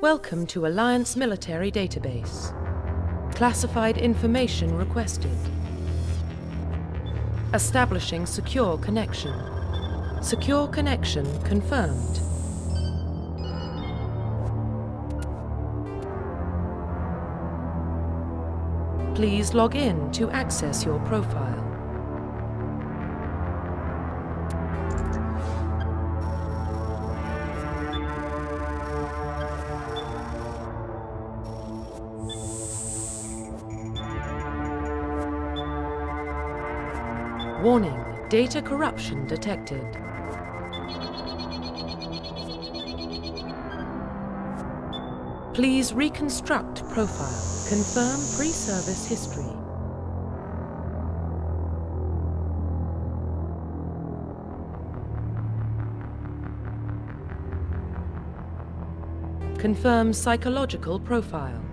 Welcome to Alliance Military Database. Classified information requested. Establishing secure connection. Secure connection confirmed. Please log in to access your profile. Warning, data corruption detected. Please reconstruct profile. Confirm pre-service history. Confirm psychological profile.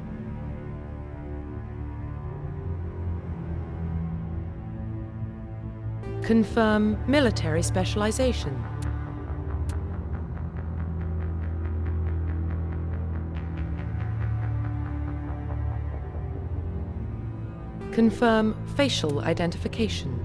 Confirm military specialization. Confirm facial identification.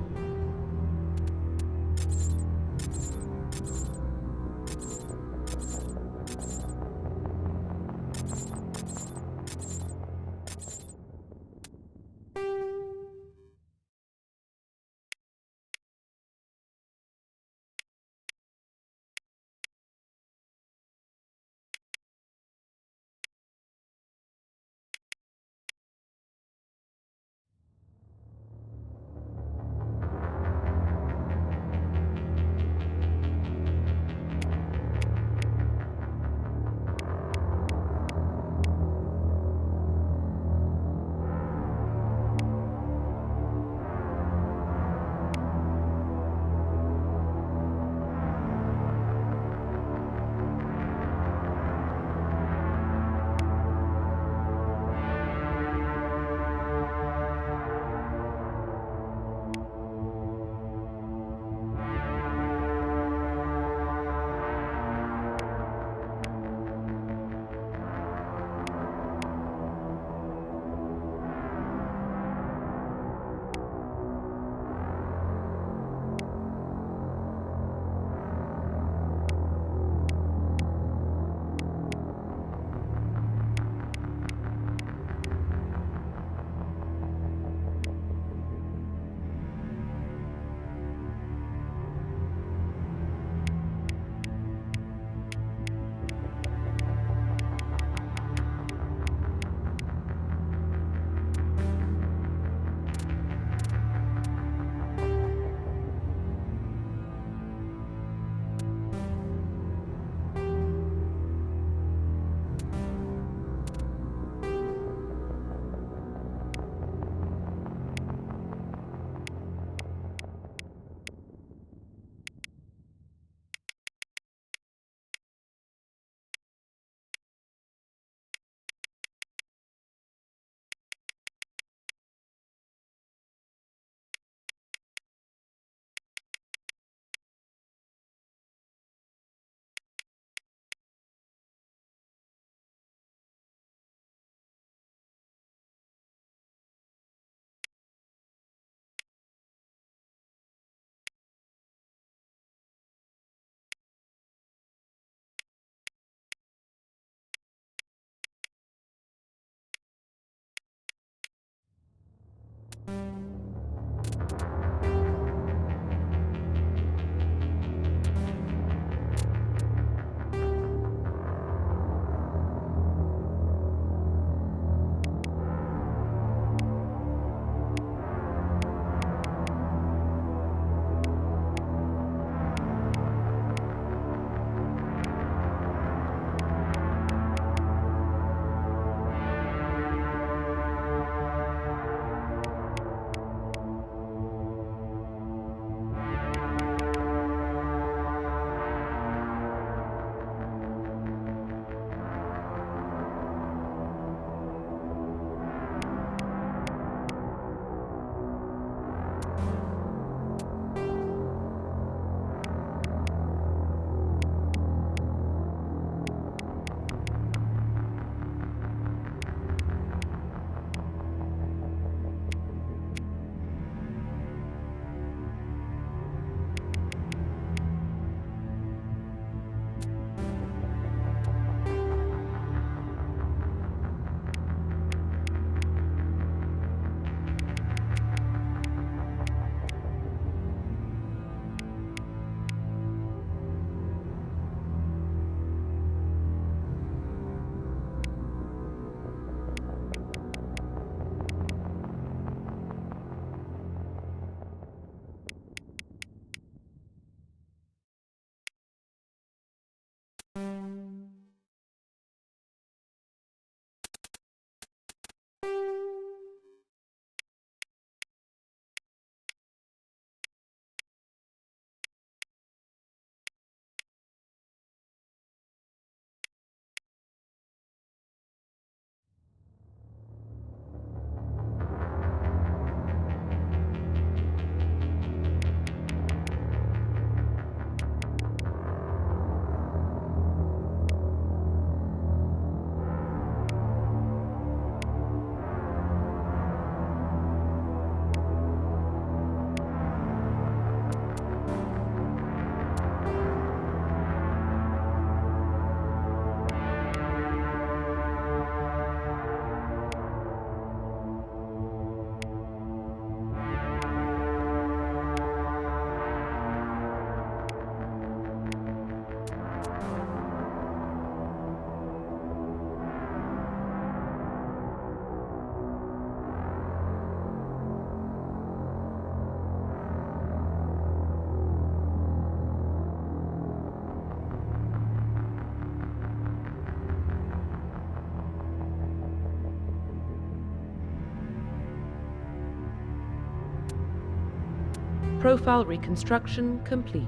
Profile reconstruction complete.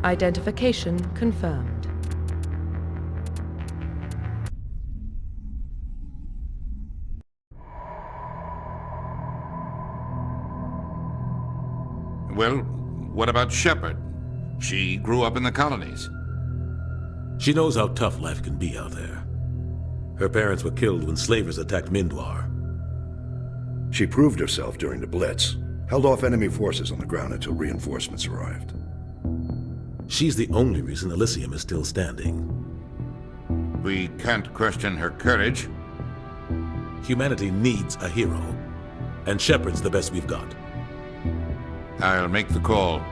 Identification confirmed. Well, what about Shepard? She grew up in the colonies. She knows how tough life can be out there. Her parents were killed when slavers attacked Mindoir. She proved herself during the Blitz, held off enemy forces on the ground until reinforcements arrived. She's the only reason Elysium is still standing. We can't question her courage. Humanity needs a hero, and Shepard's the best we've got. I'll make the call.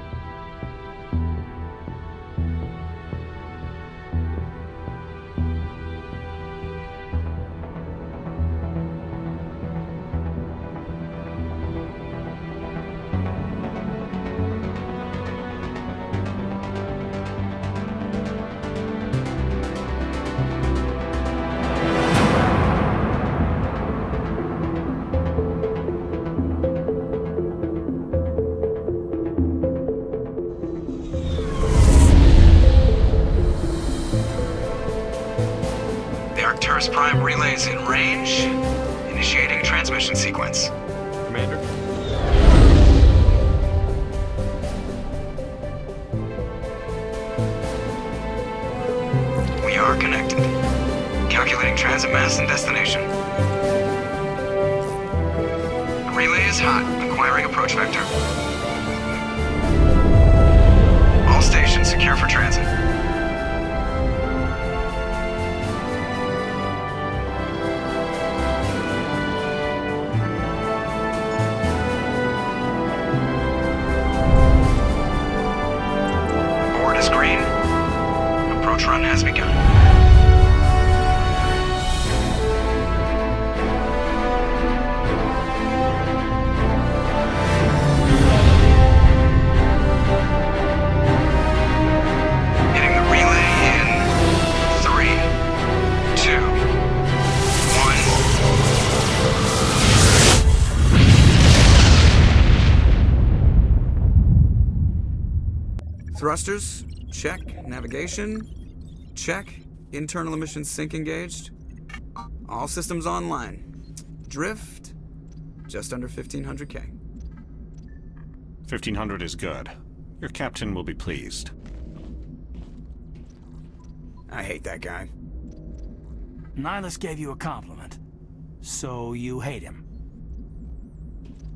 Prime relays in range. Initiating transmission sequence. Commander? We are connected. Calculating transit mass and destination. Relay is hot. Acquiring approach vector. All stations secure for transit. Run has begun. Hitting the relay in 3, 2, 1. Thrusters, check. Navigation, check. Internal emissions sync engaged. All systems online. Drift, just under 1,500K. 1,500 is good. Your captain will be pleased. I hate that guy. Nihilus gave you a compliment. So you hate him.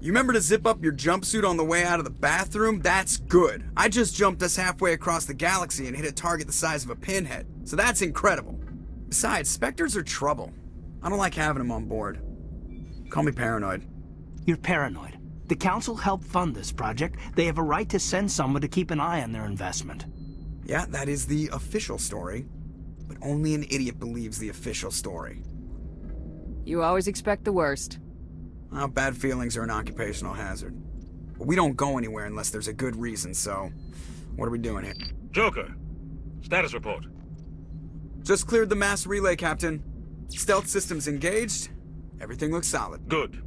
You remember to zip up your jumpsuit on the way out of the bathroom? That's good. I just jumped us halfway across the galaxy and hit a target the size of a pinhead. So that's incredible. Besides, Spectres are trouble. I don't like having them on board. Call me paranoid. You're paranoid. The Council helped fund this project. They have a right to send someone to keep an eye on their investment. Yeah, that is the official story. But only an idiot believes the official story. You always expect the worst. Well, bad feelings are an occupational hazard. But we don't go anywhere unless there's a good reason, so... what are we doing here? Joker, status report. Just cleared the mass relay, Captain. Stealth systems engaged. Everything looks solid. Good.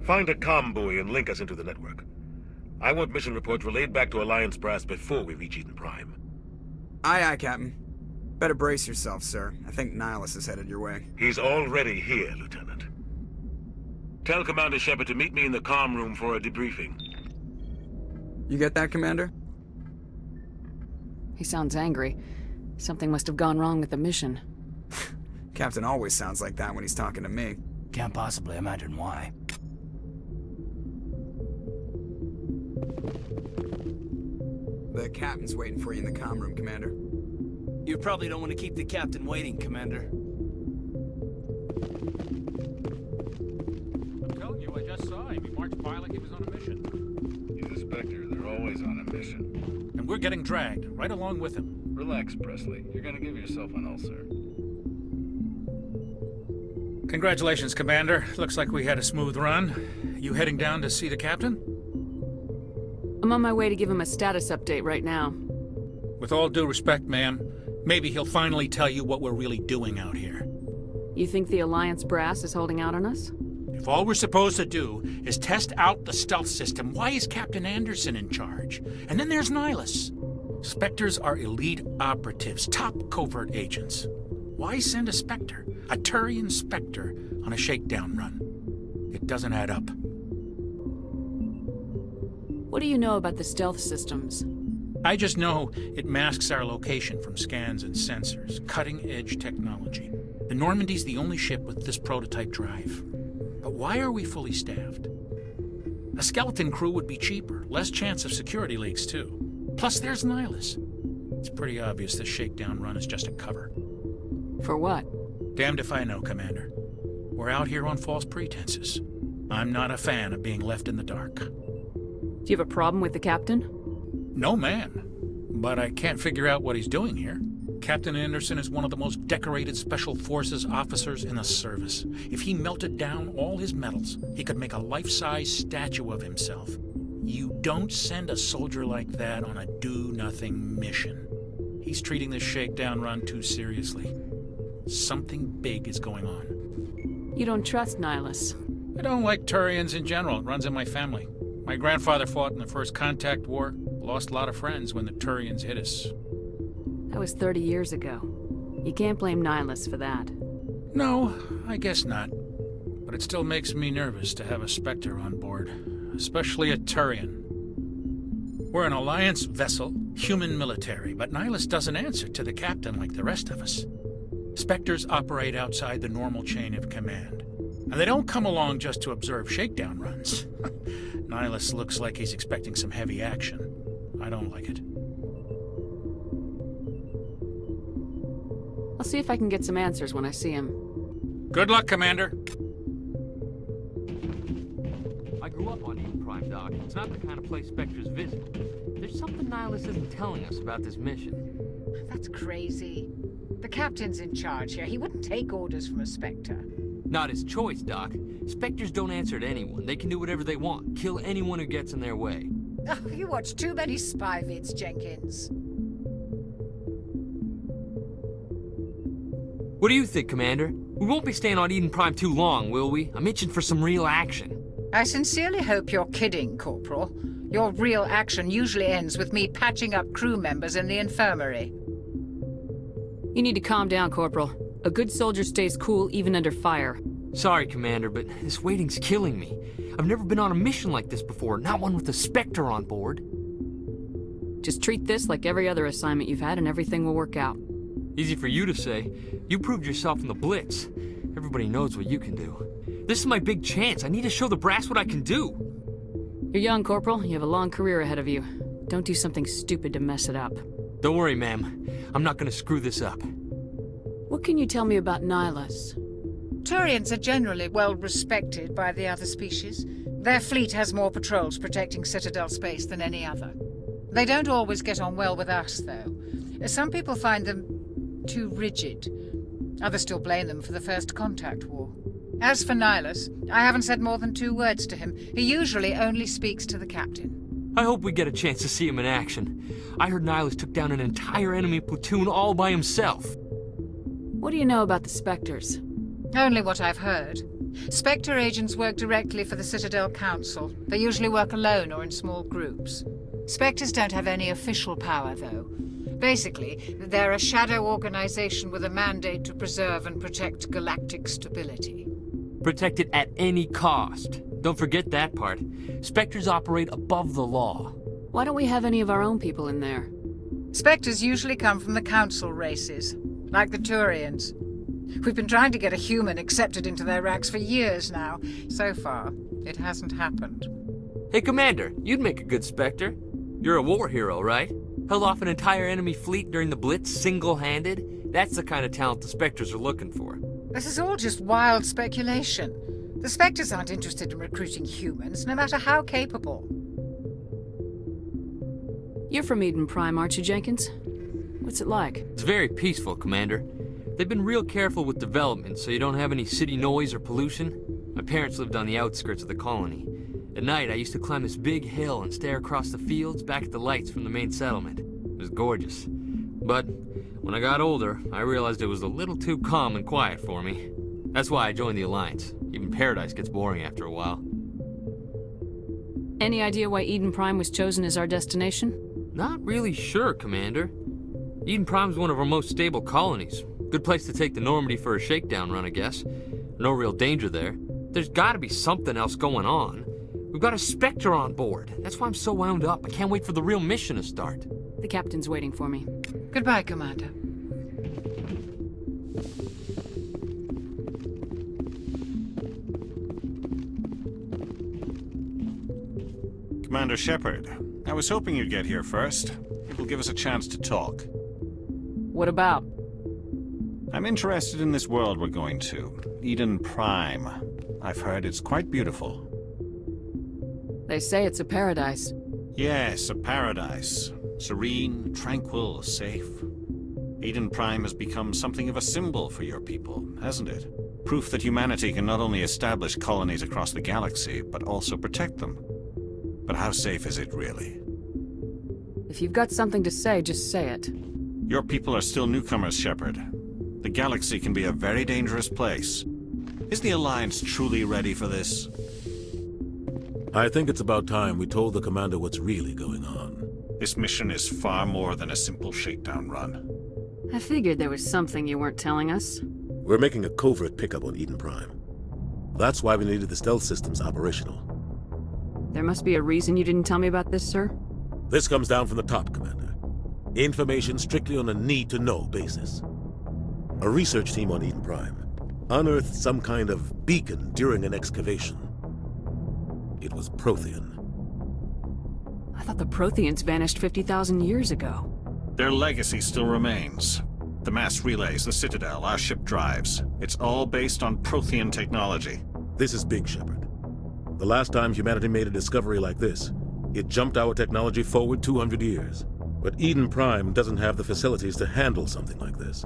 Find a comm buoy and link us into the network. I want mission reports relayed back to Alliance brass before we reach Eden Prime. Aye, aye, Captain. Better brace yourself, sir. I think Nihilus is headed your way. He's already here, Lieutenant. Tell Commander Shepard to meet me in the comm room for a debriefing. You get that, Commander? He sounds angry. Something must have gone wrong with the mission. Captain always sounds like that when he's talking to me. Can't possibly imagine why. The captain's waiting for you in the comm room, Commander. You probably don't want to keep the captain waiting, Commander. I'm telling you, I just saw him. He marched by like he was on a mission. He's a Spectre. They're always on a mission. And we're getting dragged, right along with him. Relax, Presley. You're gonna give yourself an ulcer. Congratulations, Commander. Looks like we had a smooth run. You heading down to see the captain? I'm on my way to give him a status update right now. With all due respect, ma'am, maybe he'll finally tell you what we're really doing out here. You think the Alliance brass is holding out on us? If all we're supposed to do is test out the stealth system, why is Captain Anderson in charge? And then there's Nihilus. Spectres are elite operatives, top covert agents. Why send a Spectre, a Turian Spectre, on a shakedown run? It doesn't add up. What do you know about the stealth systems? I just know it masks our location from scans and sensors. Cutting-edge technology. The Normandy's the only ship with this prototype drive. But why are we fully staffed? A skeleton crew would be cheaper, less chance of security leaks too. Plus there's Nihilus. It's pretty obvious this shakedown run is just a cover. For what? Damned if I know, Commander. We're out here on false pretenses. I'm not a fan of being left in the dark. Do you have a problem with the captain? No, man. But I can't figure out what he's doing here. Captain Anderson is one of the most decorated Special Forces officers in the service. If he melted down all his medals, he could make a life-size statue of himself. You don't send a soldier like that on a do-nothing mission. He's treating this shakedown run too seriously. Something big is going on. You don't trust Nihilus? I don't like Turians in general. It runs in my family. My grandfather fought in the First Contact War. Lost a lot of friends when the Turians hit us. That was 30 years ago. You can't blame Nihilus for that. No, I guess not. But it still makes me nervous to have a Spectre on board. Especially a Turian. We're an Alliance vessel, human military, but Nihilus doesn't answer to the captain like the rest of us. Spectres operate outside the normal chain of command. And they don't come along just to observe shakedown runs. Nihilus looks like he's expecting some heavy action. I don't like it. I'll see if I can get some answers when I see him. Good luck, Commander. I grew up on Eden Prime, Doc. It's not the kind of place Spectres visit. There's something Nihilus isn't telling us about this mission. That's crazy. The captain's in charge here. He wouldn't take orders from a Spectre. Not his choice, Doc. Spectres don't answer to anyone. They can do whatever they want. Kill anyone who gets in their way. Oh, you watch too many spy vids, Jenkins. What do you think, Commander? We won't be staying on Eden Prime too long, will we? I'm itching for some real action. I sincerely hope you're kidding, Corporal. Your real action usually ends with me patching up crew members in the infirmary. You need to calm down, Corporal. A good soldier stays cool even under fire. Sorry, Commander, but this waiting's killing me. I've never been on a mission like this before, not one with a Spectre on board. Just treat this like every other assignment you've had and everything will work out. Easy for you to say. You proved yourself in the Blitz. Everybody knows what you can do. This is my big chance. I need to show the brass what I can do. You're young, Corporal. You have a long career ahead of you. Don't do something stupid to mess it up. Don't worry, ma'am. I'm not gonna screw this up. What can you tell me about Nihilus? Turians are generally well respected by the other species. Their fleet has more patrols protecting Citadel space than any other. They don't always get on well with us, though. Some people find them too rigid. Others still blame them for the First Contact War. As for Nihilus, I haven't said more than 2 words to him. He usually only speaks to the captain. I hope we get a chance to see him in action. I heard Nihilus took down an entire enemy platoon all by himself. What do you know about the Spectres? Only what I've heard. Spectre agents work directly for the Citadel Council. They usually work alone or in small groups. Spectres don't have any official power, though. Basically, they're a shadow organization with a mandate to preserve and protect galactic stability. Protect it at any cost. Don't forget that part. Spectres operate above the law. Why don't we have any of our own people in there? Spectres usually come from the Council races, like the Turians. We've been trying to get a human accepted into their ranks for years now. So far, it hasn't happened. Hey, Commander, you'd make a good Spectre. You're a war hero, right? Held off an entire enemy fleet during the Blitz single-handed? That's the kind of talent the Spectres are looking for. This is all just wild speculation. The Spectres aren't interested in recruiting humans, no matter how capable. You're from Eden Prime, aren't you, Jenkins? What's it like? It's very peaceful, Commander. They've been real careful with development, so you don't have any city noise or pollution. My parents lived on the outskirts of the colony. At night, I used to climb this big hill and stare across the fields back at the lights from the main settlement. It was gorgeous. But when I got older, I realized it was a little too calm and quiet for me. That's why I joined the Alliance. Even Paradise gets boring after a while. Any idea why Eden Prime was chosen as our destination? Not really sure, Commander. Eden Prime's one of our most stable colonies. Good place to take the Normandy for a shakedown run, I guess. No real danger there. There's gotta be something else going on. We've got a Spectre on board. That's why I'm so wound up. I can't wait for the real mission to start. The captain's waiting for me. Goodbye, Commander. Commander Shepard, I was hoping you'd get here first. It will give us a chance to talk. What about? I'm interested in this world we're going to, Eden Prime. I've heard it's quite beautiful. They say it's a paradise. Yes, a paradise. Serene, tranquil, safe. Eden Prime has become something of a symbol for your people, hasn't it? Proof that humanity can not only establish colonies across the galaxy, but also protect them. But how safe is it, really? If you've got something to say, just say it. Your people are still newcomers, Shepard. The galaxy can be a very dangerous place. Is the Alliance truly ready for this? I think it's about time we told the Commander what's really going on. This mission is far more than a simple shakedown run. I figured there was something you weren't telling us. We're making a covert pickup on Eden Prime. That's why we needed the stealth systems operational. There must be a reason you didn't tell me about this, sir? This comes down from the top, Commander. Information strictly on a need-to-know basis. A research team on Eden Prime unearthed some kind of beacon during an excavation. It was Prothean. I thought the Protheans vanished 50,000 years ago. Their legacy still remains. The mass relays, the Citadel, our ship drives. It's all based on Prothean technology. This is big, Shepard. The last time humanity made a discovery like this, it jumped our technology forward 200 years. But Eden Prime doesn't have the facilities to handle something like this.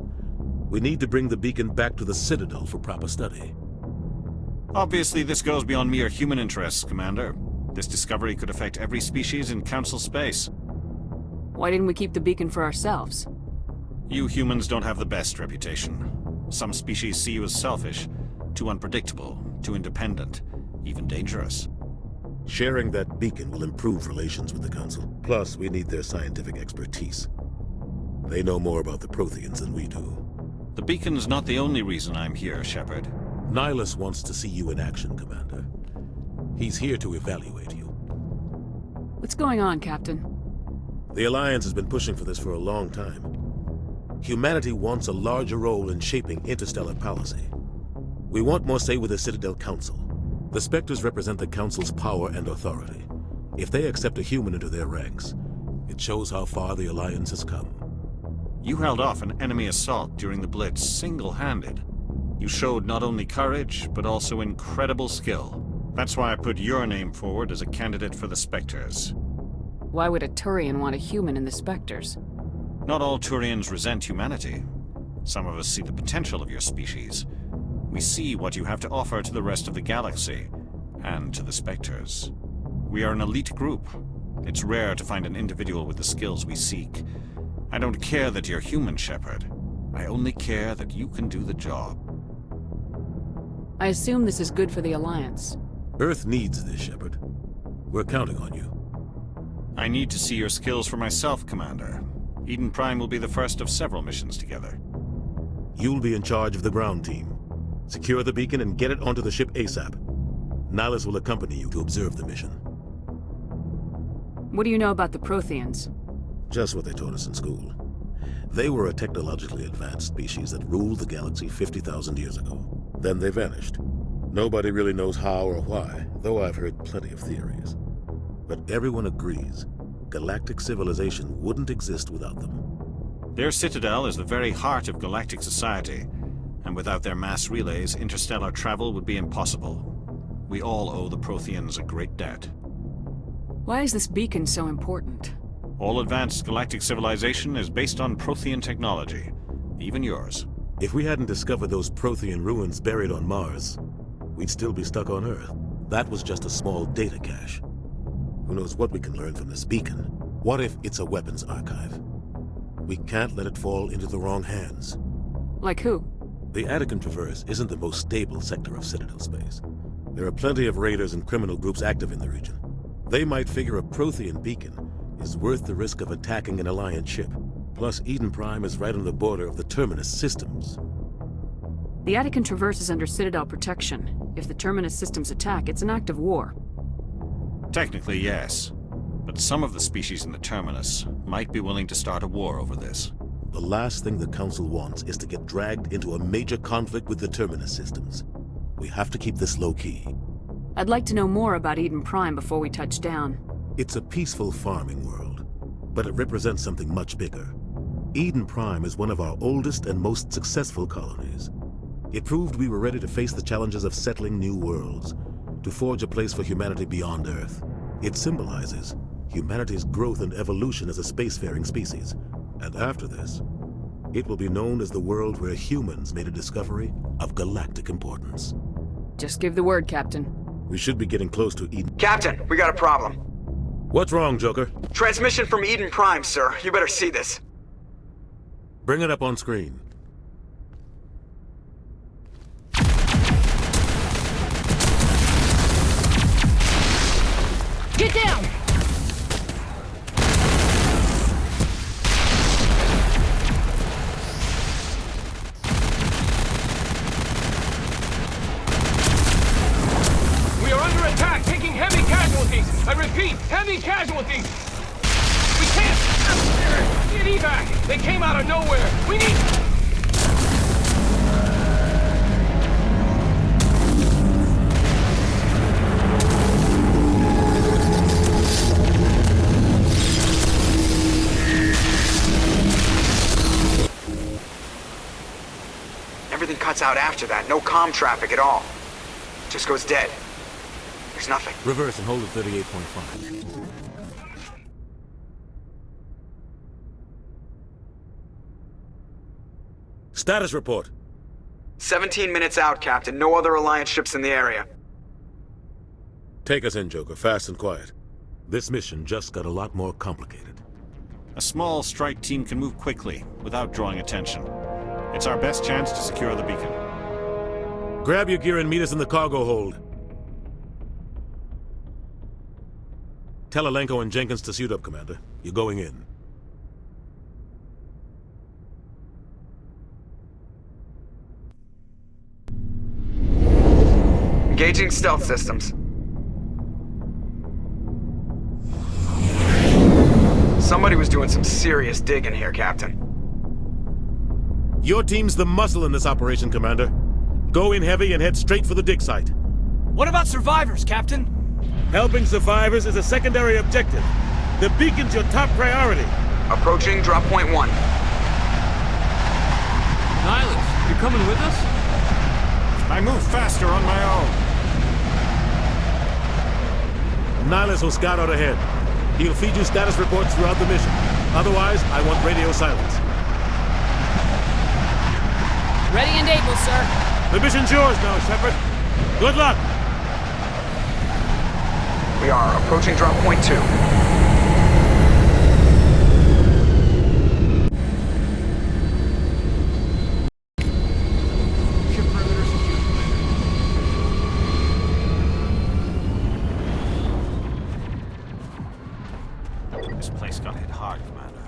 We need to bring the beacon back to the Citadel for proper study. Obviously, this goes beyond mere human interests, Commander. This discovery could affect every species in Council space. Why didn't we keep the beacon for ourselves? You humans don't have the best reputation. Some species see you as selfish, too unpredictable, too independent, even dangerous. Sharing that beacon will improve relations with the Council. Plus, we need their scientific expertise. They know more about the Protheans than we do. The beacon's not the only reason I'm here, Shepard. Nihilus wants to see you in action, Commander. He's here to evaluate you. What's going on, Captain? The Alliance has been pushing for this for a long time. Humanity wants a larger role in shaping interstellar policy. We want more say with the Citadel Council. The Spectres represent the Council's power and authority. If they accept a human into their ranks, it shows how far the Alliance has come. You held off an enemy assault during the Blitz single-handed. You showed not only courage, but also incredible skill. That's why I put your name forward as a candidate for the Spectres. Why would a Turian want a human in the Spectres? Not all Turians resent humanity. Some of us see the potential of your species. We see what you have to offer to the rest of the galaxy, and to the Spectres. We are an elite group. It's rare to find an individual with the skills we seek. I don't care that you're human, Shepard. I only care that you can do the job. I assume this is good for the Alliance. Earth needs this, Shepard. We're counting on you. I need to see your skills for myself, Commander. Eden Prime will be the first of several missions together. You'll be in charge of the ground team. Secure the beacon and get it onto the ship ASAP. Nihilus will accompany you to observe the mission. What do you know about the Protheans? Just what they taught us in school. They were a technologically advanced species that ruled the galaxy 50,000 years ago. Then they vanished. Nobody really knows how or why, though I've heard plenty of theories. But everyone agrees, galactic civilization wouldn't exist without them. Their citadel is the very heart of galactic society, and without their mass relays, interstellar travel would be impossible. We all owe the Protheans a great debt. Why is this beacon so important? All advanced galactic civilization is based on Prothean technology, even yours. If we hadn't discovered those Prothean ruins buried on Mars, we'd still be stuck on Earth. That was just a small data cache. Who knows what we can learn from this beacon? What if it's a weapons archive? We can't let it fall into the wrong hands. Like who? The Attican Traverse isn't the most stable sector of Citadel space. There are plenty of raiders and criminal groups active in the region. They might figure a Prothean beacon is worth the risk of attacking an Alliance ship. Plus, Eden Prime is right on the border of the Terminus systems. The Attican Traverse is under Citadel protection. If the Terminus systems attack, it's an act of war. Technically, yes. But some of the species in the Terminus might be willing to start a war over this. The last thing the Council wants is to get dragged into a major conflict with the Terminus systems. We have to keep this low-key. I'd like to know more about Eden Prime before we touch down. It's a peaceful farming world, but it represents something much bigger. Eden Prime is one of our oldest and most successful colonies. It proved we were ready to face the challenges of settling new worlds, to forge a place for humanity beyond Earth. It symbolizes humanity's growth and evolution as a spacefaring species. And after this, it will be known as the world where humans made a discovery of galactic importance. Just give the word, Captain. We should be getting close to Eden. Captain, we got a problem. What's wrong, Joker? Transmission from Eden Prime, sir. You better see this. Bring it up on screen. Get down! We are under attack, taking heavy casualties. I repeat, heavy casualties. We can't get evac. They came out of nowhere. We need... Everything cuts out after that. No comm traffic at all. Just goes dead. There's nothing. Reverse and hold at 38.5. Status report. 17 minutes out, Captain. No other Alliance ships in the area. Take us in, Joker, fast and quiet. This mission just got a lot more complicated. A small strike team can move quickly, without drawing attention. It's our best chance to secure the beacon. Grab your gear and meet us in the cargo hold. Tell Alenko and Jenkins to suit up, Commander. You're going in. Engaging stealth systems. Somebody was doing some serious digging here, Captain. Your team's the muscle in this operation, Commander. Go in heavy and head straight for the dig site. What about survivors, Captain? Helping survivors is a secondary objective. The beacon's your top priority. Approaching drop point 1. Nihilus, you're coming with us? I move faster on my own. Nihilus will scout out ahead. He'll feed you status reports throughout the mission. Otherwise, I want radio silence. Ready and able, sir. The mission's yours now, Shepard. Good luck! We are approaching drop point 2. This place got hit hard, Commander.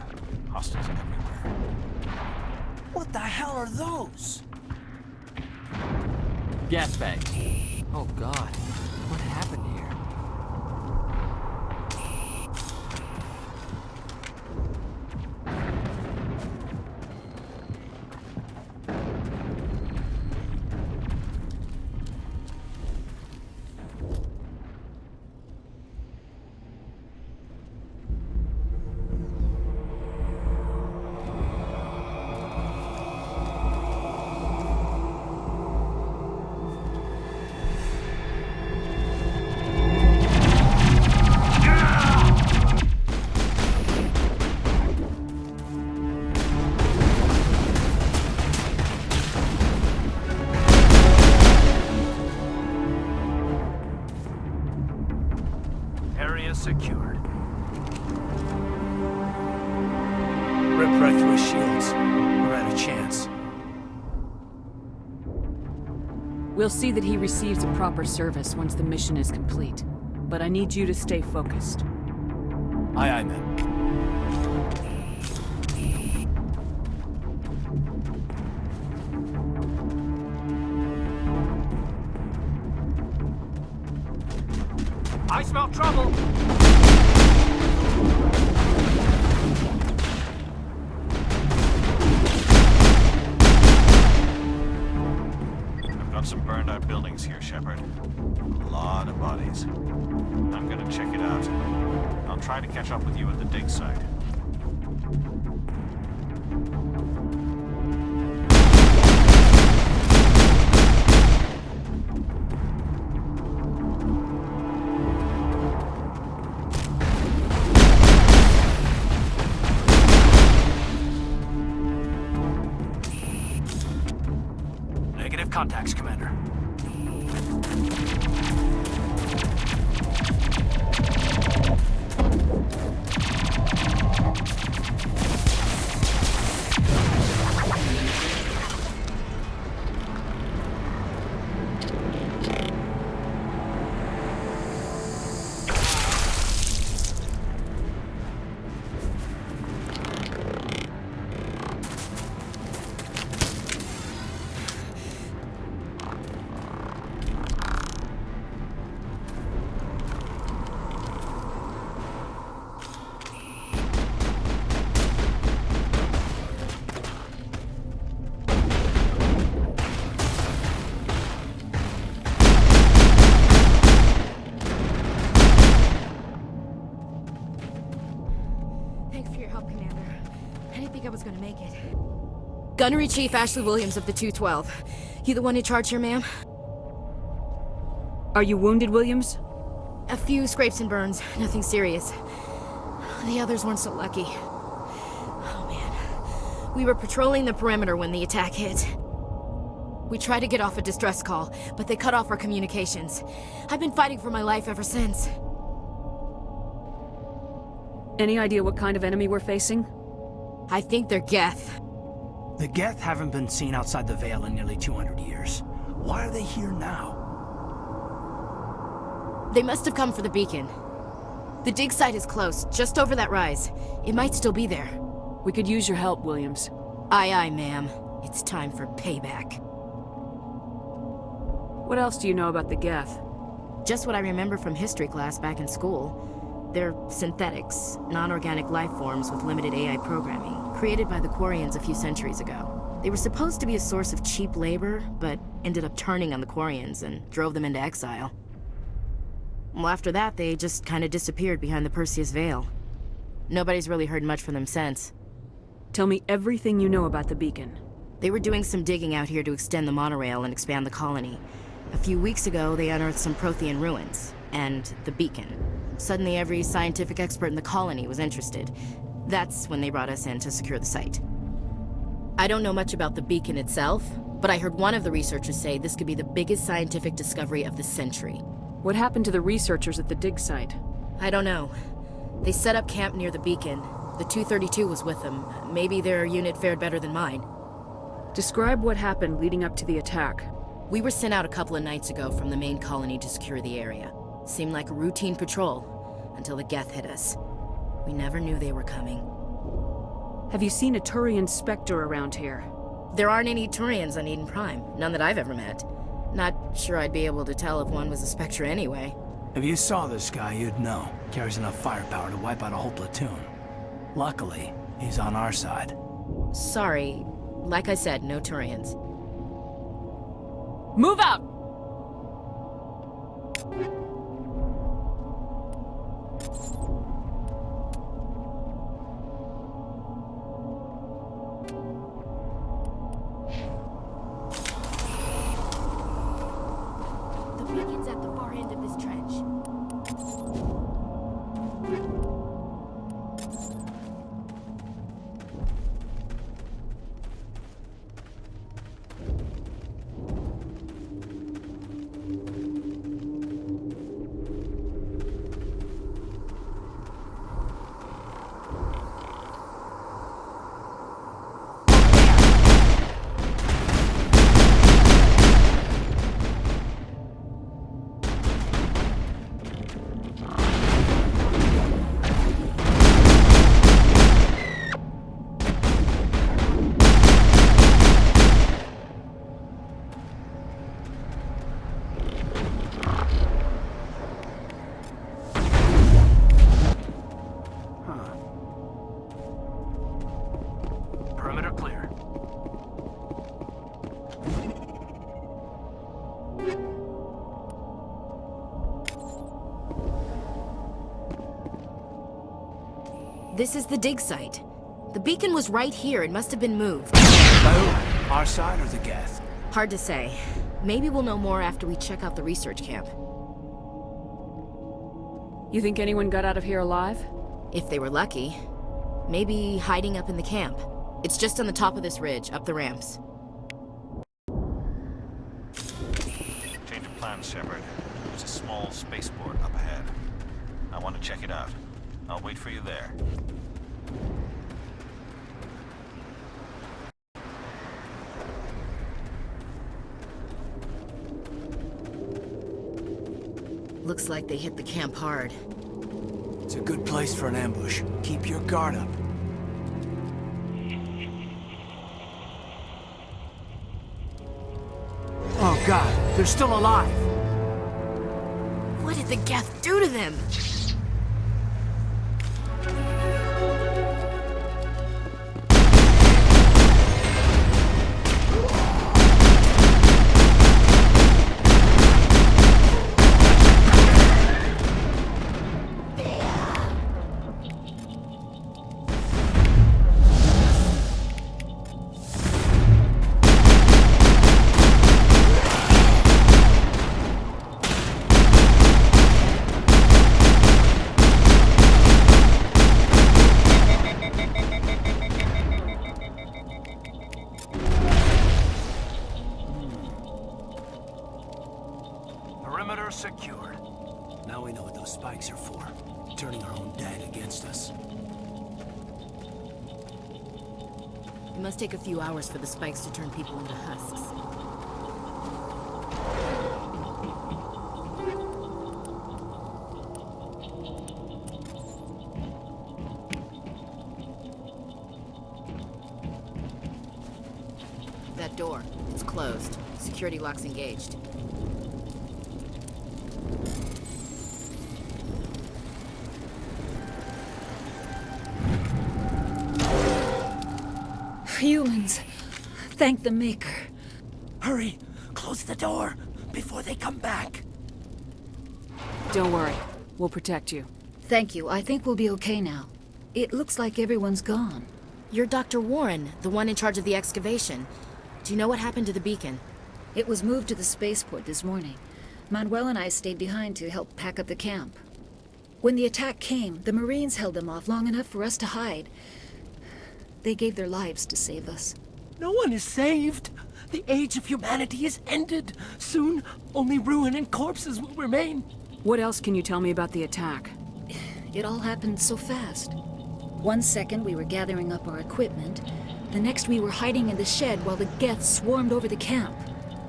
Hostiles everywhere. What the hell are those? Gas bags. Oh God, what happened here? Secured. Rip right through his shields. We're out of chance. We'll see that he receives a proper service once the mission is complete. But I need you to stay focused. Aye, aye, ma'am. I smell trouble! I've got some burned out buildings here, Shepard. A lot of bodies. I'm gonna check it out. I'll try to catch up with you at the dig site. Negative contacts, Commander. Gunnery Chief Ashley Williams of the 212. You the one in charge here, ma'am? Are you wounded, Williams? A few scrapes and burns, nothing serious. The others weren't so lucky. Oh man. We were patrolling the perimeter when the attack hit. We tried to get off a distress call, but they cut off our communications. I've been fighting for my life ever since. Any idea what kind of enemy we're facing? I think they're Geth. The Geth haven't been seen outside the Veil in nearly 200 years. Why are they here now? They must have come for the beacon. The dig site is close, just over that rise. It might still be there. We could use your help, Williams. Aye, aye, ma'am. It's time for payback. What else do you know about the Geth? Just what I remember from history class back in school. They're synthetics, non-organic life forms with limited AI programming, created by the Quarians a few centuries ago. They were supposed to be a source of cheap labor, but ended up turning on the Quarians and drove them into exile. Well, after that, they just kind of disappeared behind the Perseus Veil. Nobody's really heard much from them since. Tell me everything you know about the beacon. They were doing some digging out here to extend the monorail and expand the colony. A few weeks ago, they unearthed some Prothean ruins, and the beacon. Suddenly, every scientific expert in the colony was interested. That's when they brought us in to secure the site. I don't know much about the beacon itself, but I heard one of the researchers say this could be the biggest scientific discovery of the century. What happened to the researchers at the dig site? I don't know. They set up camp near the beacon. The 232 was with them. Maybe their unit fared better than mine. Describe what happened leading up to the attack. We were sent out a couple of nights ago from the main colony to secure the area. Seemed like a routine patrol, until the Geth hit us. We never knew they were coming. Have you seen a Turian Spectre around here? There aren't any Turians on Eden Prime. None that I've ever met. Not sure I'd be able to tell if one was a Spectre anyway. If you saw this guy, you'd know. Carries enough firepower to wipe out a whole platoon. Luckily, he's on our side. Sorry. Like I said, no Turians. Move out! The beacon's at the far end of this trench. This is the dig site. The beacon was right here. It must have been moved. By who? Our side or the Geth? Hard to say. Maybe we'll know more after we check out the research camp. You think anyone got out of here alive? If they were lucky. Maybe hiding up in the camp. It's just on the top of this ridge, up the ramps. Change of plans, Shepard. There's a small spaceport up ahead. I want to check it out. I'll wait for you there. Looks like they hit the camp hard. It's a good place for an ambush. Keep your guard up. Oh God, they're still alive! What did the Geth do to them? Perimeter secured. Now we know what those spikes are for. Turning our own dead against us. It must take a few hours for the spikes to turn people into husks. That door, it's closed. Security lock's engaged. Humans. Thank the Maker. Hurry! Close the door before they come back. Don't worry. We'll protect you. Thank you. I think we'll be okay now. It looks like everyone's gone. You're Dr. Warren, the one in charge of the excavation. Do you know what happened to the beacon? It was moved to the spaceport this morning. Manuel and I stayed behind to help pack up the camp. When the attack came, the Marines held them off long enough for us to hide. They gave their lives to save us. No one is saved. The age of humanity is ended. Soon, only ruin and corpses will remain. What else can you tell me about the attack? It all happened so fast. 1 second we were gathering up our equipment. The next we were hiding in the shed while the Geth swarmed over the camp.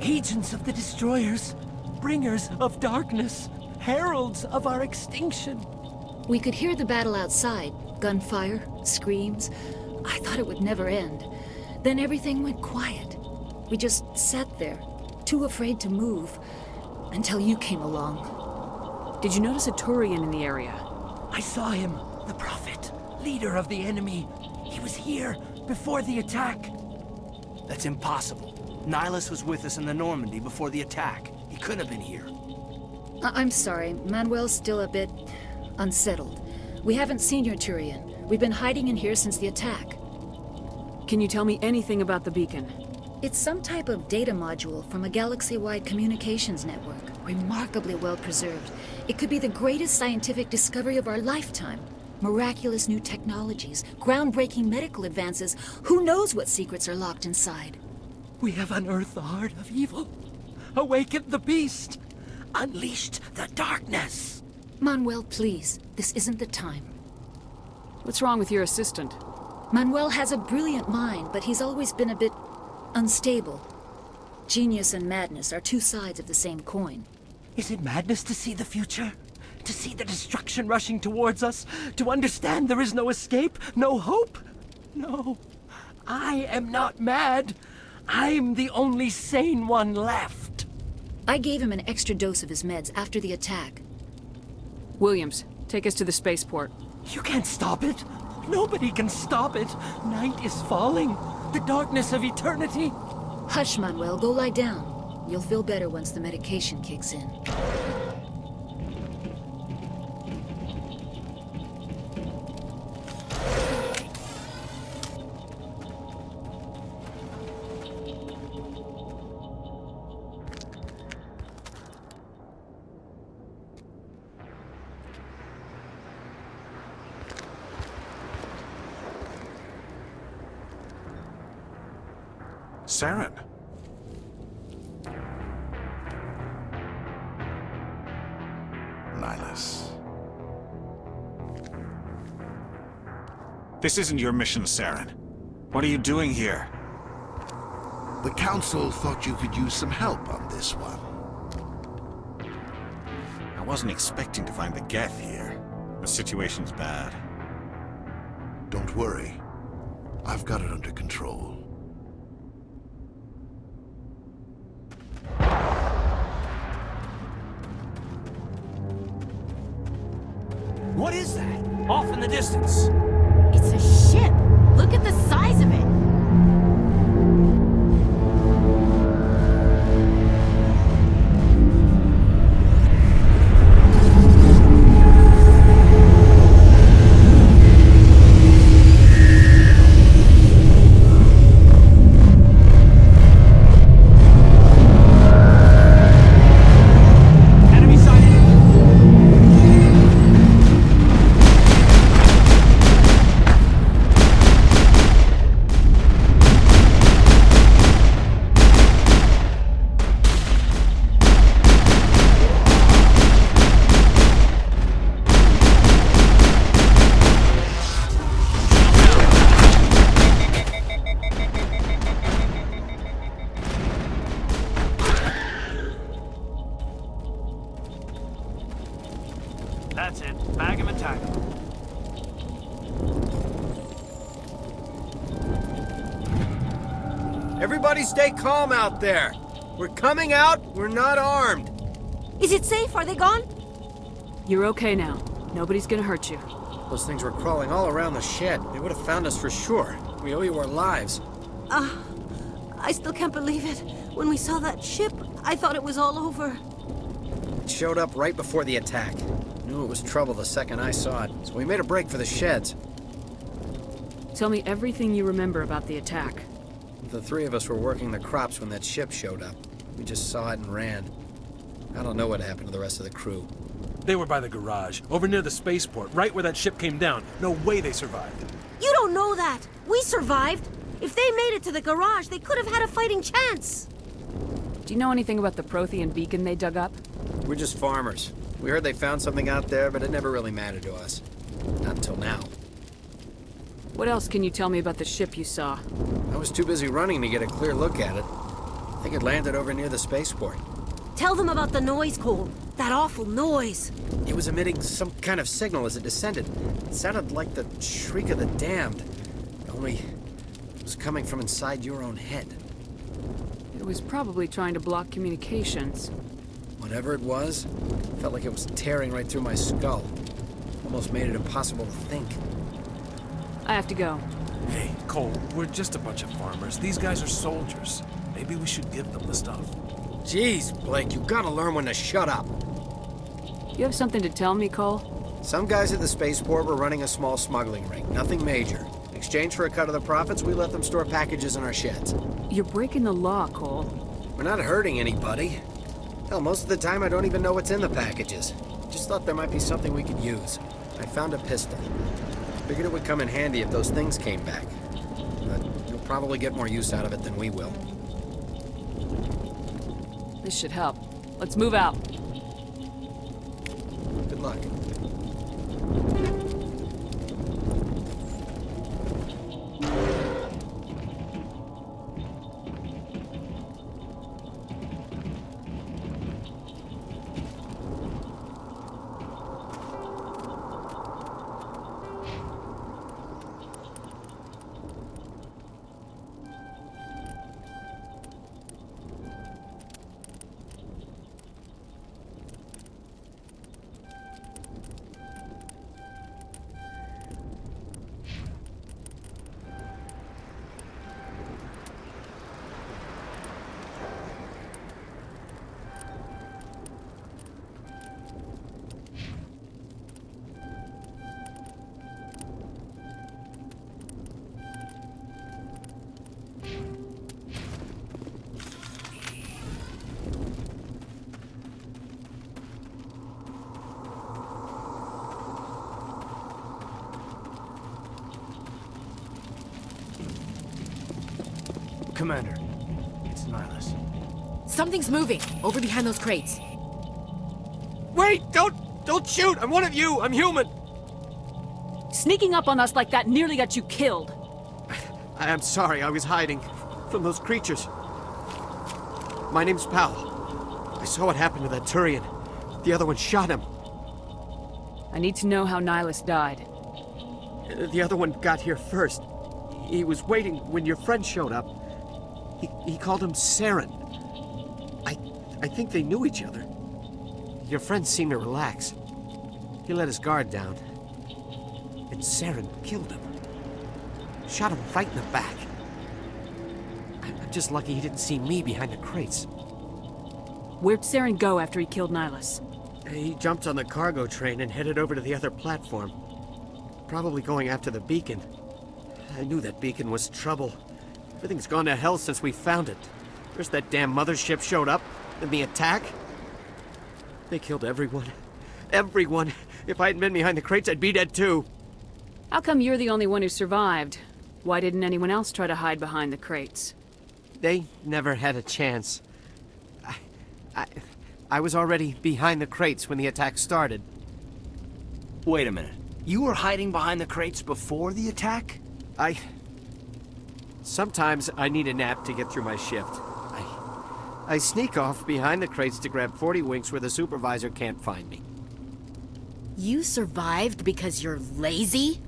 Agents of the Destroyers. Bringers of darkness. Heralds of our extinction. We could hear the battle outside. Gunfire, screams. I thought it would never end. Then everything went quiet. We just sat there, too afraid to move, until you came along. Did you notice a Turian in the area? I saw him, the Prophet, leader of the enemy. He was here before the attack. That's impossible. Nihilus was with us in the Normandy before the attack. He couldn't have been here. I'm sorry. Manuel's still a bit unsettled. We haven't seen your Turian. We've been hiding in here since the attack. Can you tell me anything about the beacon? It's some type of data module from a galaxy-wide communications network. Remarkably well preserved. It could be the greatest scientific discovery of our lifetime. Miraculous new technologies, groundbreaking medical advances. Who knows what secrets are locked inside? We have unearthed the heart of evil. Awakened the beast. Unleashed the darkness. Manuel, please. This isn't the time. What's wrong with your assistant? Manuel has a brilliant mind, but he's always been a bit unstable. Genius and madness are two sides of the same coin. Is it madness to see the future? To see the destruction rushing towards us? To understand there is no escape? No hope? No. I am not mad. I'm the only sane one left. I gave him an extra dose of his meds after the attack. Williams, take us to the spaceport. You can't stop it. Nobody can stop it. Night is falling. The darkness of eternity. Hush, Manuel. Go lie down. You'll feel better once the medication kicks in. Saren. Nihilus. This isn't your mission, Saren. What are you doing here? The Council thought you could use some help on this one. I wasn't expecting to find the Geth here. The situation's bad. Don't worry. I've got it under control. What is that? Off in the distance. It's a ship. Look at the size of it. That's it. Bag him and tag him. Everybody stay calm out there. We're coming out. We're not armed. Is it safe? Are they gone? You're okay now. Nobody's gonna hurt you. Those things were crawling all around the shed. They would have found us for sure. We owe you our lives. I still can't believe it. When we saw that ship, I thought it was all over. It showed up right before the attack. Knew it was trouble the second I saw it, so we made a break for the sheds. Tell me everything you remember about the attack. The three of us were working the crops when that ship showed up. We just saw it and ran. I don't know what happened to the rest of the crew. They were by the garage, over near the spaceport, right where that ship came down. No way they survived. You don't know that. We survived. If they made it to the garage, they could have had a fighting chance. Do you know anything about the Prothean beacon they dug up? We're just farmers. We heard they found something out there, but it never really mattered to us. Not until now. What else can you tell me about the ship you saw? I was too busy running to get a clear look at it. I think it landed over near the spaceport. Tell them about the noise, Cole. That awful noise. It was emitting some kind of signal as it descended. It sounded like the shriek of the damned. Only it was coming from inside your own head. It was probably trying to block communications. Whatever it was, felt like it was tearing right through my skull. Almost made it impossible to think. I have to go. Hey, Cole, we're just a bunch of farmers. These guys are soldiers. Maybe we should give them the stuff. Jeez, Blake, you gotta learn when to shut up. You have something to tell me, Cole? Some guys at the spaceport were running a small smuggling ring, nothing major. In exchange for a cut of the profits, we let them store packages in our sheds. You're breaking the law, Cole. We're not hurting anybody. Hell, most of the time I don't even know what's in the packages. Just thought there might be something we could use. I found a pistol. Figured it would come in handy if those things came back. But you'll probably get more use out of it than we will. This should help. Let's move out. Good luck. Commander, It's Nihilus. Something's moving over behind those crates. Wait! Don't shoot! I'm one of you! I'm human! Sneaking up on us like that nearly got you killed. I'm sorry, I was hiding from those creatures. My name's Powell. I saw what happened to that Turian. The other one shot him. I need to know how Nihilus died. The other one got here first. He was waiting when your friend showed up. He called him Saren. I think they knew each other. Your friend seemed to relax. He let his guard down. And Saren killed him. Shot him right in the back. I'm just lucky he didn't see me behind the crates. Where'd Saren go after he killed Nihilus? He jumped on the cargo train and headed over to the other platform. Probably going after the beacon. I knew that beacon was trouble. Everything's gone to hell since we found it. First that damn mothership showed up, then the attack. They killed everyone. Everyone! If I hadn't been behind the crates, I'd be dead too. How come you're the only one who survived? Why didn't anyone else try to hide behind the crates? They never had a chance. I was already behind the crates when the attack started. Wait a minute. You were hiding behind the crates before the attack? Sometimes I need a nap to get through my shift. I sneak off behind the crates to grab 40 winks where the supervisor can't find me. You survived because you're lazy?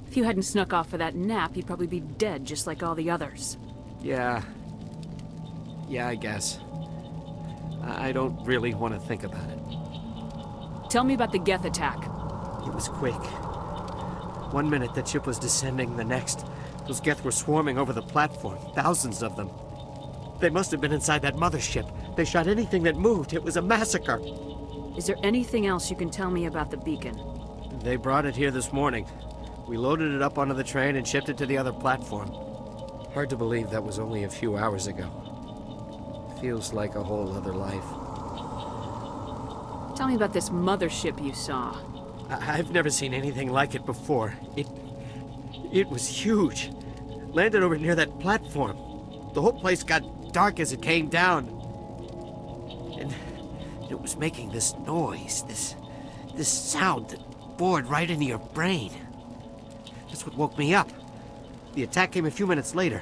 If you hadn't snuck off for that nap, you'd probably be dead just like all the others. Yeah, I guess. I don't really want to think about it. Tell me about the Geth attack. It was quick. 1 minute the ship was descending, the next, those Geth were swarming over the platform, thousands of them. They must have been inside that mothership. They shot anything that moved. It was a massacre. Is there anything else you can tell me about the beacon? They brought it here this morning. We loaded it up onto the train and shipped it to the other platform. Hard to believe that was only a few hours ago. Feels like a whole other life. Tell me about this mothership you saw. I've never seen anything like it before. It was huge. Landed over near that platform. The whole place got dark as it came down. And it was making this noise, this sound that bored right into your brain. That's what woke me up. The attack came a few minutes later.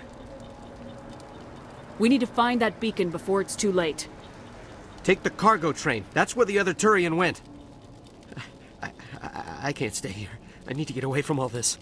We need to find that beacon before it's too late. Take the cargo train. That's where the other Turian went. I can't stay here. I need to get away from all this.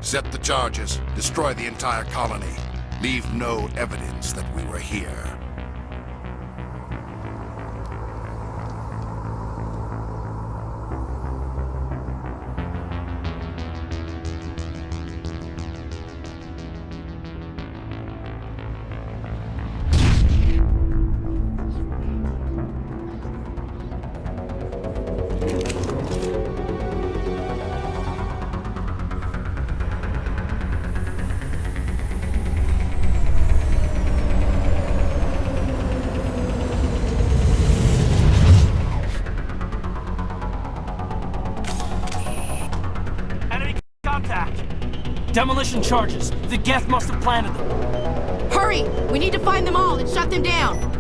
Set the charges. Destroy the entire colony. leave no evidence that we were here. Demolition charges. The Geth must have planted them. Hurry! We need to find them all and shut them down!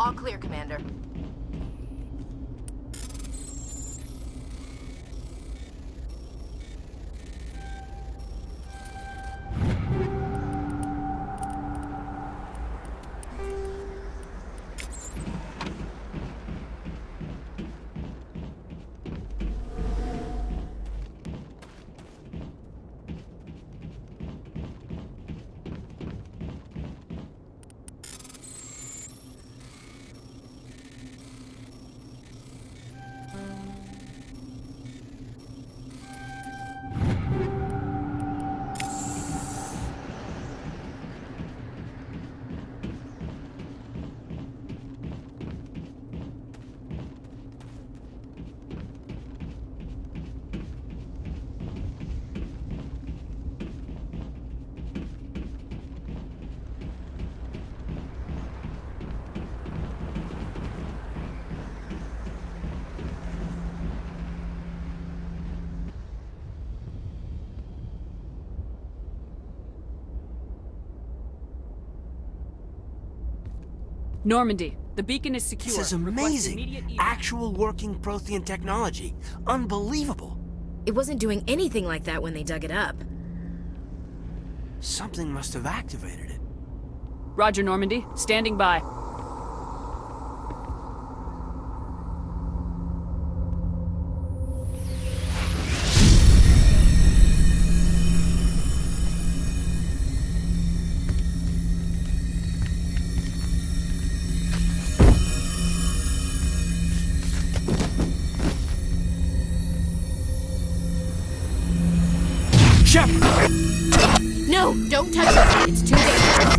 All clear, Commander. Normandy, the beacon is secure. This is amazing. Actual working Prothean technology. Unbelievable. It wasn't doing anything like that when they dug it up. Something must have activated it. Roger, Normandy. Standing by. Shepard! No, don't touch it. It's too dangerous.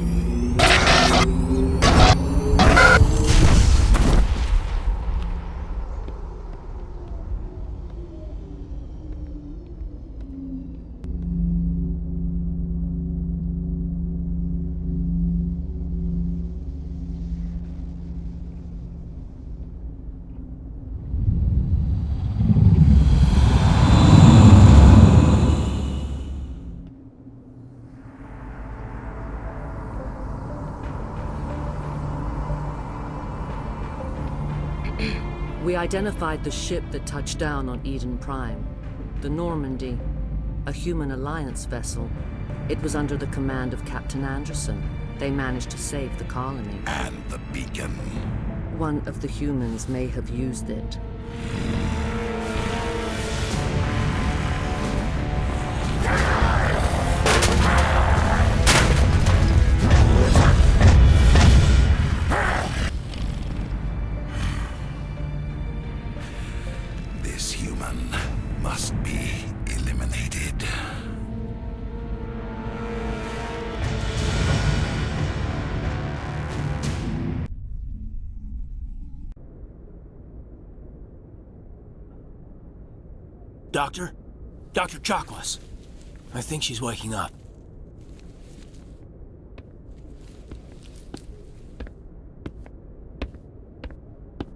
We identified the ship that touched down on Eden Prime. The Normandy, a human alliance vessel. It was under the command of Captain Anderson. They managed to save the colony. And the beacon. One of the humans may have used it. This human must be eliminated. Doctor? Dr. Chocolates. I think she's waking up.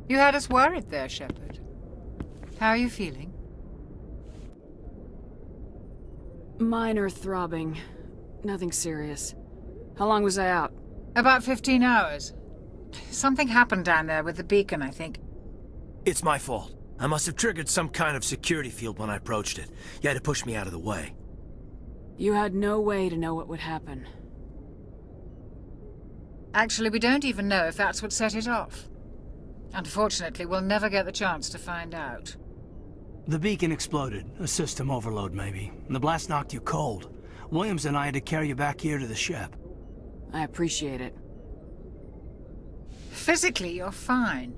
You had us worried there, Shepard. How are you feeling? Minor throbbing. Nothing serious. How long was I out? About 15 hours. Something happened down there with the beacon, I think. It's my fault. I must have triggered some kind of security field when I approached it. You had to push me out of the way. You had no way to know what would happen. Actually, we don't even know if that's what set it off. Unfortunately, we'll never get the chance to find out. The beacon exploded. A system overload, maybe. And the blast knocked you cold. Williams and I had to carry you back here to the ship. I appreciate it. Physically, you're fine.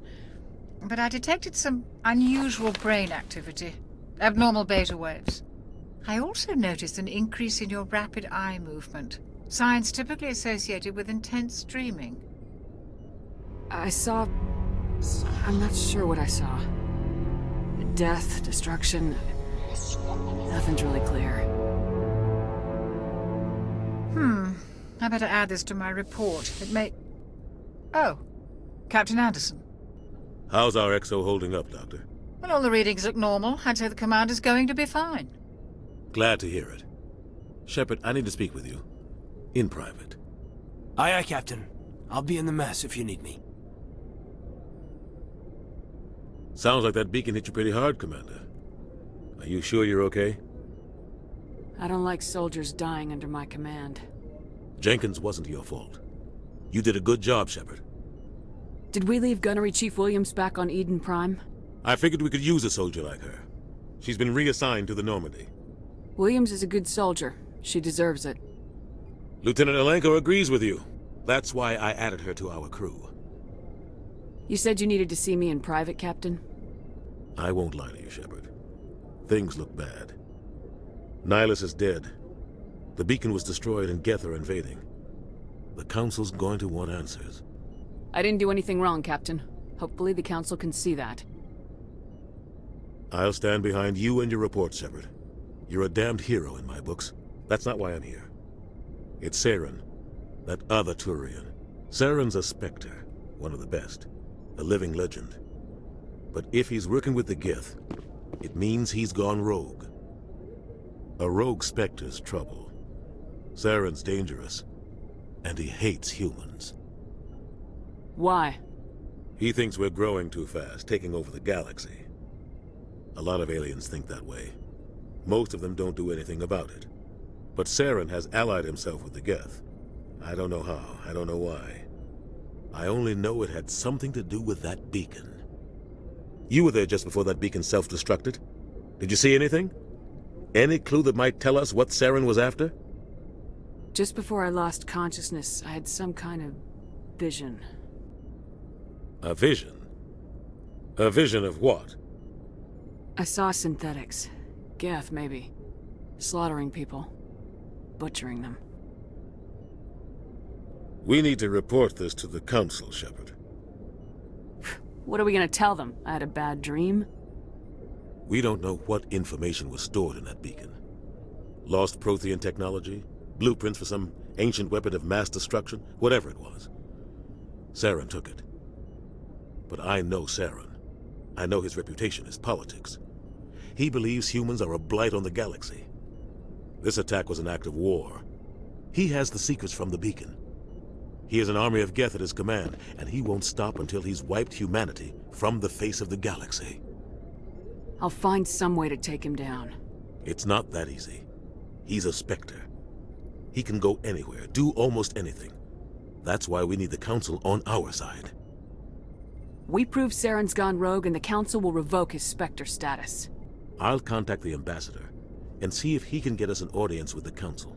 But I detected some unusual brain activity. Abnormal beta waves. I also noticed an increase in your rapid eye movement. Signs typically associated with intense dreaming. I saw... I'm not sure what I saw. Death, destruction... Nothing's really clear. I better add this to my report. It may... Oh. Captain Anderson. How's our XO holding up, Doctor? Well, all the readings look normal. I'd say the commander's going to be fine. Glad to hear it. Shepard, I need to speak with you. In private. Aye, aye, Captain. I'll be in the mess if you need me. Sounds like that beacon hit you pretty hard, Commander. Are you sure you're okay? I don't like soldiers dying under my command. Jenkins wasn't your fault. You did a good job, Shepard. Did we leave Gunnery Chief Williams back on Eden Prime? I figured we could use a soldier like her. She's been reassigned to the Normandy. Williams is a good soldier. She deserves it. Lieutenant Alenko agrees with you. That's why I added her to our crew. You said you needed to see me in private, Captain? I won't lie to you, Shepard. Things look bad. Nihilus is dead. The beacon was destroyed and Geth are invading. The Council's going to want answers. I didn't do anything wrong, Captain. Hopefully the Council can see that. I'll stand behind you and your report, Shepard. You're a damned hero in my books. That's not why I'm here. It's Saren, that other Turian. Saren's a Spectre, one of the best. A living legend. But if he's working with the Geth, it means he's gone rogue. A rogue Spectre's trouble. Saren's dangerous, and he hates humans. Why? He thinks we're growing too fast, taking over the galaxy. A lot of aliens think that way. Most of them don't do anything about it. But Saren has allied himself with the Geth. I don't know how, I don't know why. I only know it had something to do with that beacon. You were there just before that beacon self-destructed. Did you see anything? Any clue that might tell us what Saren was after? Just before I lost consciousness, I had some kind of vision. A vision? A vision of what? I saw synthetics. Geth, maybe. Slaughtering people. Butchering them. We need to report this to the Council, Shepard. What are we gonna tell them? I had a bad dream? We don't know what information was stored in that beacon. Lost Prothean technology? Blueprints for some ancient weapon of mass destruction? Whatever it was. Saren took it. But I know Saren. I know his reputation is politics. He believes humans are a blight on the galaxy. This attack was an act of war. He has the secrets from the beacon. He has an army of Geth at his command, and he won't stop until he's wiped humanity from the face of the galaxy. I'll find some way to take him down. It's not that easy. He's a Spectre. He can go anywhere, do almost anything. That's why we need the Council on our side. We prove Saren's gone rogue and the Council will revoke his Spectre status. I'll contact the Ambassador and see if he can get us an audience with the Council.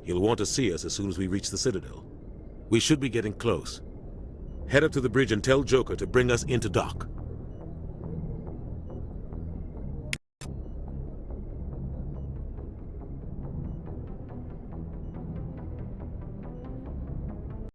He'll want to see us as soon as we reach the Citadel. We should be getting close. Head up to the bridge and tell Joker to bring us into dock.